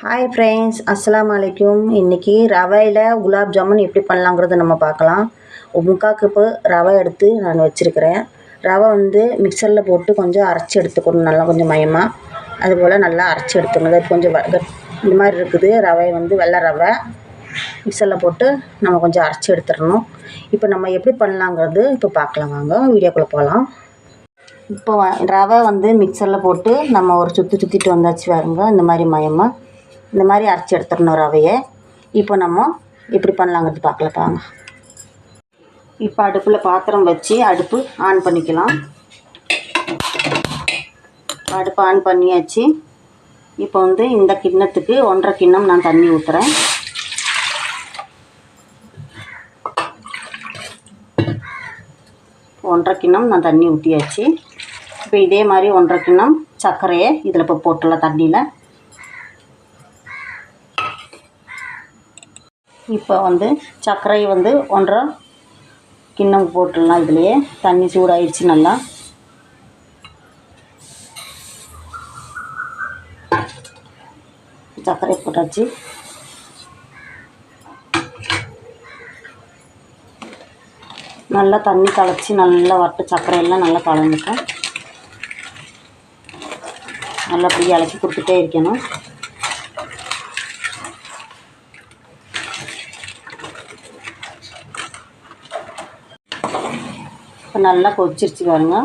Hi friends, அஸ்ஸலாமு அலைக்கும். இன்றைக்கி ரவையில் குலாப் ஜாமுன் எப்படி பண்ணலாங்கிறத நம்ம பார்க்கலாம். 3/4 கப்பு ரவை எடுத்து நான் வச்சுருக்கிறேன். ரவை மிக்சரில் போட்டு கொஞ்சம் அரைச்சி எடுத்துக்கணும், நல்லா கொஞ்சம் மயமாக. அதுபோல் நல்லா அரைச்சி எடுத்துக்கணும். அது கொஞ்சம் இந்த மாதிரி இருக்குது ரவை, வெள்ளை ரவை. மிக்சரில் போட்டு நம்ம கொஞ்சம் அரைச்சி எடுத்துடணும். இப்போ நம்ம எப்படி பண்ணலாங்கிறது இப்போ பார்க்கலாம். வாங்க வீடியோக்குள்ளே போகலாம். இப்போ ரவை மிக்சரில் போட்டு நம்ம ஒரு சுற்றிட்டு வந்தாச்சு பாருங்க. இந்த மாதிரி மயமாக இந்த மாதிரி அரைச்சி எடுத்துடணும் ரவையை. இப்போ நம்ம எப்படி பண்ணலாங்கிறது பார்க்கலாங்க. இப்போ அடுப்பில் பாத்திரம் வச்சு அடுப்பு ஆன் பண்ணிக்கலாம். அடுப்பு ஆன் பண்ணியாச்சு. இப்போ இந்த கிண்ணத்துக்கு 1.5 கிண்ணம் நான் தண்ணி ஊற்றுறேன். ஒன்றரை கிண்ணம் நான் தண்ணி ஊற்றியாச்சு. இப்போ இதே மாதிரி 1.5 கிண்ணம் சர்க்கரையை இதில் இப்போ போட்டுடலாம் தண்ணியில். இப்போ சர்க்கரையை 1.5 கிண்ணம் போட்டுடலாம். இதுலேயே தண்ணி சூடாயிடுச்சு. நல்லா சர்க்கரை போட்டாச்சு. நல்லா தண்ணி கலச்சி நல்லா வட்ட சர்க்கரையெல்லாம் நல்லா கலந்துட்டோம். நல்லா அப்படியே இலக்கி கொடுத்துட்டே இருக்கணும். இப்போ நல்லா கொதிச்சிருச்சு பாருங்க.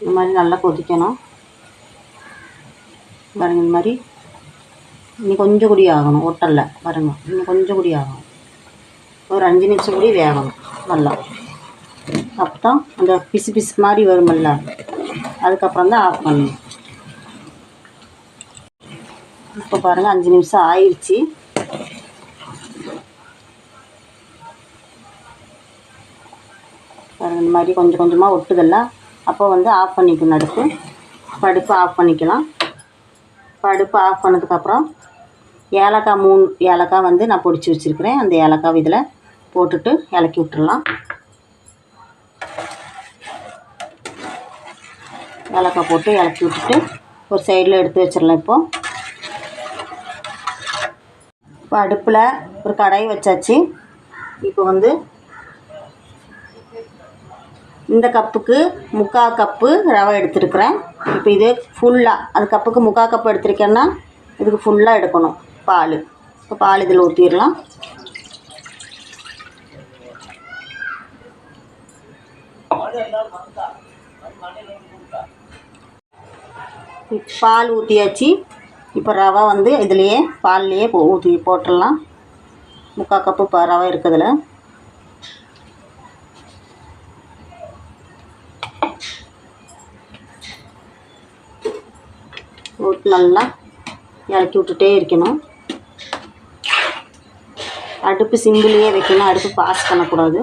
இந்த மாதிரி நல்லா கொதிக்கணும் பாருங்க. இந்த மாதிரி இன்னும் கொஞ்சம் கூடி ஆகணும், ஒட்டலை பாருங்க. இன்னும் கொஞ்சம் கூடி ஆகணும். ஒரு 5 நிமிஷம் கூடி வேகணும் நல்லா. அப்போ அந்த பிசு மாதிரி வருமில்ல, அதுக்கப்புறம் தான் ஆஃப் பண்ணணும். இப்போ பாருங்கள் 5 நிமிஷம் ஆயிடுச்சு. பாருங்கள் இந்த மாதிரி கொஞ்சம் கொஞ்சமாக ஒட்டுதல்ல. அப்போ ஆஃப் பண்ணிக்கணும் அடுப்பு. அடுப்பு ஆஃப் பண்ணிக்கலாம். அடுப்பு ஆஃப் பண்ணதுக்கப்புறம் ஏலக்காய் 3 ஏலக்காய் நான் பொடிச்சு வச்சுருக்கிறேன். அந்த ஏலக்காய் இதில் போட்டுட்டு இலக்கி விட்டுடலாம். ஏலக்காய் போட்டு இலக்கி விட்டுட்டு ஒரு சைடில் எடுத்து வச்சிடலாம். இப்போ அடுப்பில் ஒரு கடாய் வச்சாச்சு. இப்போ இந்த கப்புக்கு 3/4 கப்பு ரவை எடுத்துருக்குறேன். இப்போ இது ஃபுல்லாக, அது கப்புக்கு 3/4 கப்பு எடுத்துருக்கேன்னா இதுக்கு ஃபுல்லாக எடுக்கணும் பால். இப்போ பால் இதில் ஊற்றிடலாம். பால் ஊற்றியாச்சு. இப்போ ரவை இதுலேயே பால்லையே போட்டுடலாம். 3/4 கப்பு ரவை இருக்குதுல. போட்டு நல்லா இறக்கி விட்டுட்டே இருக்கணும். அடுப்பு சிம்பிளையே வைக்கணும். அடுப்பு பாஸ் பண்ணக்கூடாது.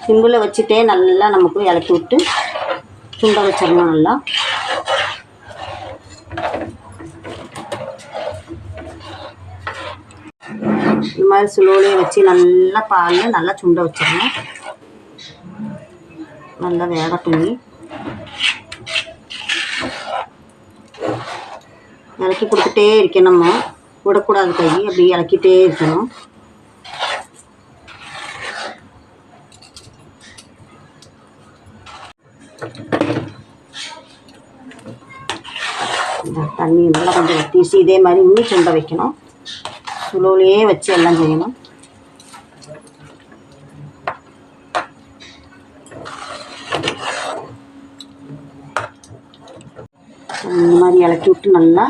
சிம்பிளை வச்சுட்டே நல்லா நமக்கு இறக்கி விட்டு சுண்ட வச்சிடணும். நல்லா இந்த மாதிரி ஸ்லோலியே வச்சு நல்லா பாலில் நல்லா சுண்ட வச்சிடணும். நல்லா வேகட்டும். இலக்கி கொடுத்துட்டே இருக்கணும். நம்ம விடக்கூடாது, கை அப்படி இலக்கிட்டே இருக்கணும். தண்ணி நல்லா கொஞ்சம் வத்திச்சு. இதே மாதிரி இன்னும் சுண்ட வைக்கணும். சுலோலையே வச்சு எல்லாம் செய்யணும். இந்த மாதிரி இலக்கி விட்டு நல்லா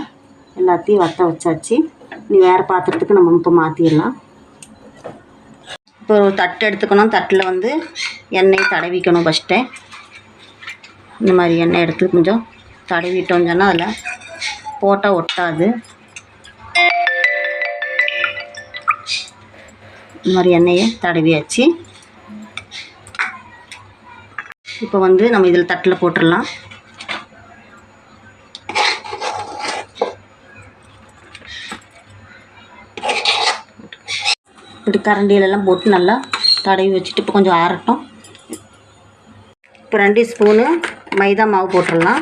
எல்லாத்தையும் வற்ற வச்சாச்சு. நீ வேறு பாத்திரத்துக்கு நம்ம இப்போ மாற்றிடலாம். இப்போ ஒரு தட்டு எடுத்துக்கணும். தட்டில் எண்ணெய் தடவிக்கணும். ஃபஸ்ட்டே இந்த மாதிரி எண்ணெய் எடுத்து கொஞ்சம் தடவிட்டோம்னு சொன்னால் அதில் போட்டால் ஒட்டாது. இந்த மாதிரி எண்ணெயை தடவியாச்சு. இப்போ நம்ம இதில் தட்டில் போட்டுடலாம். இப்படி கரண்டியிலெல்லாம் போட்டு நல்லா தடவி வச்சுட்டு இப்போ கொஞ்சம் ஆறட்டும். இப்போ 2 ஸ்பூனு மைதா மாவு போட்டுடலாம்.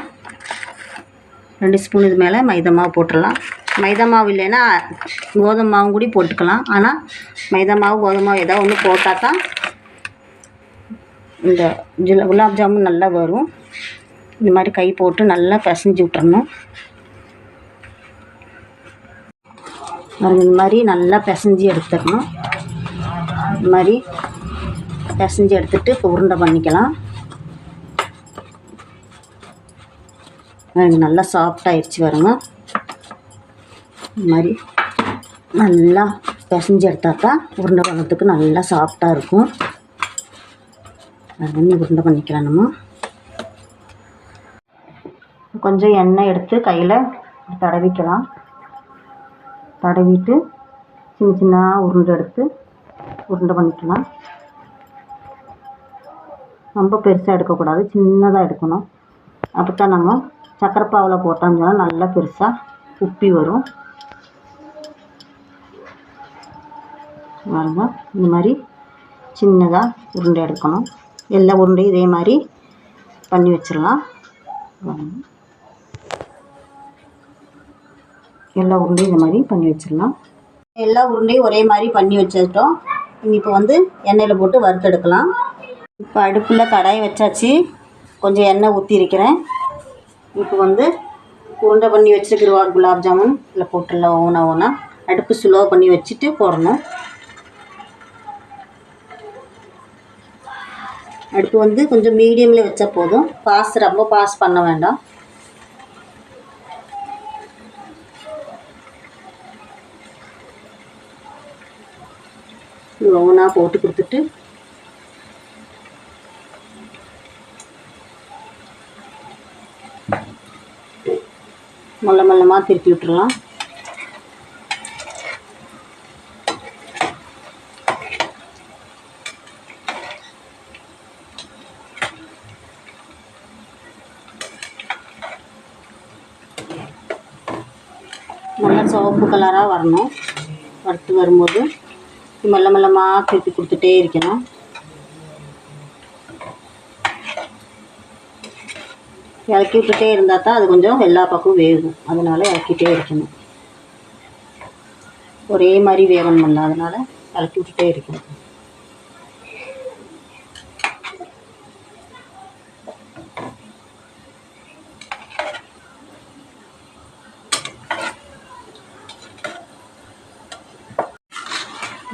2 ஸ்பூன் இது மேலே மைதா மாவு போட்டுடலாம். மைதா மாவு இல்லைன்னா கோதுமை மாவும் கூட போட்டுக்கலாம். ஆனால் மைதா மாவு கோதுமை மாவு ஏதாவது ஒன்று போட்டால் தான் இந்த குலாப் ஜாமுன் நல்லா வரும். இந்த மாதிரி கை போட்டு நல்லா பிசைஞ்சு விட்டுறணும். இந்த மாதிரி நல்லா பிசைஞ்சு எடுத்துடணும். இந்த மாதிரி பிசைஞ்சு எடுத்துகிட்டு இப்போ உருண்டை பண்ணிக்கலாம். நல்லா சாஃப்டாகிடுச்சு பாருங்க. இந்த மாதிரி நல்லா பிசைஞ்சு எடுத்தால் தான் உருண்டை பண்ணுறதுக்கு நல்லா சாஃப்டாக இருக்கும். அது வந்து உருண்டை பண்ணிக்கலாம். நம்ம கொஞ்சம் எண்ணெய் எடுத்து கையில் தடவிக்கலாம். தடவிட்டு சின்ன சின்ன உருண்டை எடுத்து உருண்டை பண்ணிக்கலாம். ரொம்ப பெருசாக எடுக்கக்கூடாது, சின்னதாக எடுக்கணும். அப்போ தான் நம்ம சக்கரை பாவில் போட்டோம்னா நல்லா பெருசாக உப்பி வரும். பாருங்க, இந்த மாதிரி சின்னதாக உருண்டை எடுக்கணும். எல்லா உருண்டையும் இதே மாதிரி பண்ணி வச்சிடலாம். எல்லா உருண்டையும் இந்த மாதிரி பண்ணி வச்சிடலாம். எல்லா உருண்டையும் ஒரே மாதிரி பண்ணி வச்சுட்டோம். இப்போ வந்து எண்ணெயில் போட்டு வறுத்தெடுக்கலாம். இப்போ அடுப்பில் கடாயை வச்சாச்சு. கொஞ்சம் எண்ணெய் ஊற்றி இருக்கிறேன். இப்போ வந்து உருண்டை பண்ணி வச்சுருக்கிற குலாப் ஜாமுன் இல்லை போட்டுடலாம். ஓனா அடுப்பு ஸ்லோ பண்ணி வச்சுட்டு போடணும். அடுப்பு வந்து கொஞ்சம் மீடியமில் வச்சா போதும். ரொம்ப பாஸ் பண்ண வேண்டாம். ஓனா போட்டு கொடுத்துட்டு மெல்லமாக திருப்பி விட்டுறலாம். நல்லா சிவப்பு கலராக வரணும். வறுத்து வரும்போது மெல்லமாக திருப்பி கொடுத்துட்டே இருக்கணும். இறக்கி விட்டுட்டே இருந்தால் தான் அது கொஞ்சம் எல்லா பக்கமும் வேகும். அதனால் இறக்கிட்டே இருக்கணும். ஒரே மாதிரி வேகணும் இல்லை, அதனால் இறக்கி விட்டுட்டே இருக்கணும்.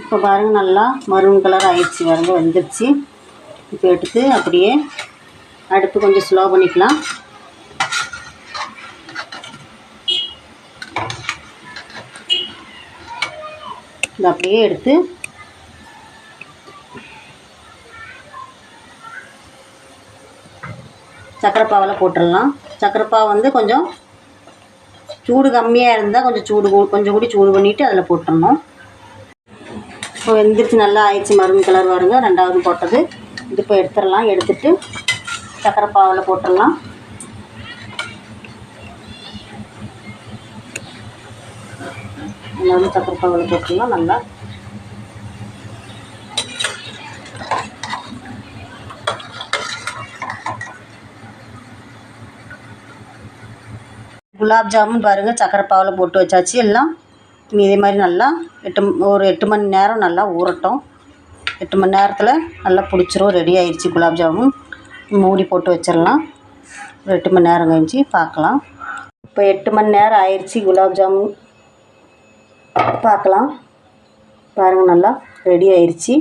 இப்போ பாருங்கள், நல்லா மரூன் கலர் ஆயிடுச்சு பாருங்க, வந்துடுச்சு. இப்போ எடுத்து அப்படியே அடுப்பு கொஞ்சம் ஸ்லோ பண்ணிக்கலாம். இது அப்படியே எடுத்து சக்கரை பாவில் போட்டுடலாம். சக்கரை பாவு வந்து கொஞ்சம் சூடு கம்மியாக இருந்தால் கொஞ்சம் கூடி சூடு பண்ணிவிட்டு அதில் போட்டுடணும். இப்போ வெந்துருச்சு, நல்லா ஆயிடுச்சு. மரூன் கலர் வருங்க, 2வது போட்டது. இது இப்போ எடுத்துடலாம். எடுத்துட்டு சக்கரை பாவில் போட்டுடலாம். நல்லா சக்கரை பாவில் போட்டுடலாம். நல்லா குலாப் ஜாமுன் பாருங்கள், சக்கரை பாவில் போட்டு வச்சாச்சு. எல்லாம் இதே மாதிரி நல்லா ஒரு 8 மணி நேரம் நல்லா ஊறட்டும். 8 மணி நேரத்தில் நல்லா பிடிச்சிரும். ரெடி ஆயிடுச்சு குலாப் ஜாமுன். மூடி போட்டு வச்சிடலாம். ஒரு 8 மணி நேரம் கழிச்சு பார்க்கலாம். இப்போ 8 மணி நேரம் ஆயிடுச்சு. குலாப் ஜாமுன் பார்க்கலாம். பாருங்கள், நல்லா ரெடி ஆயிடுச்சு.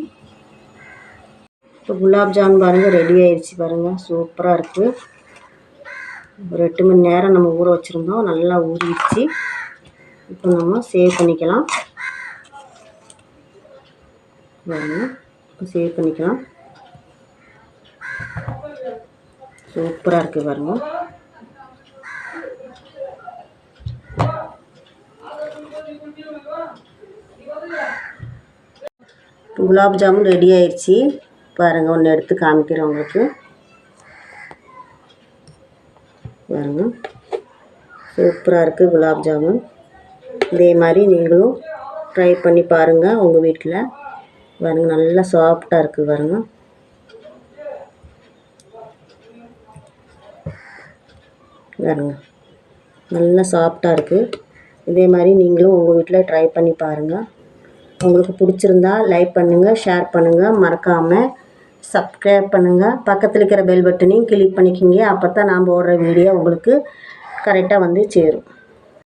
இப்போ குலாப் ஜாமுன் பாருங்கள் ரெடி ஆயிடுச்சு. பாருங்கள், சூப்பராக இருக்குது. ஒரு 8 மணி நேரம் நம்ம ஊற வச்சுருந்தோம். நல்லா ஊறிடுச்சு. இப்போ நம்ம சேவ் பண்ணிக்கலாம். பாருங்கள், இப்போ சேவ் பண்ணிக்கலாம். சூப்பராக இருக்குது பாருங்கள். குலாப் ஜாமுன் ரெடி ஆயிடுச்சு. பாருங்கள், ஒன்று எடுத்து காமிக்கிறேன் உங்களுக்கு. பாருங்கள், சூப்பராக இருக்குது குலாப் ஜாமுன். இதே மாதிரி நீங்களும் ட்ரை பண்ணி பாருங்கள் உங்கள் வீட்டில். பாருங்கள், நல்லா சாஃப்டாக இருக்குது பாருங்கள். பாருங்கள், நல்லா சாஃப்டாக இருக்குது. இதே மாதிரி நீங்களும் உங்கள் வீட்டில் ட்ரை பண்ணி பாருங்கள். உங்களுக்கு பிடிச்சிருந்தா லைக் பண்ணுங்கள், ஷேர் பண்ணுங்கள், மறக்காமல் சப்ஸ்கிரைப் பண்ணுங்கள். பக்கத்தில் இருக்கிற பெல் பட்டனையும் கிளிக் பண்ணிக்கிங்க. அப்போ தான் நான் போடுற வீடியோ உங்களுக்கு கரெக்டாக வந்து சேரும்.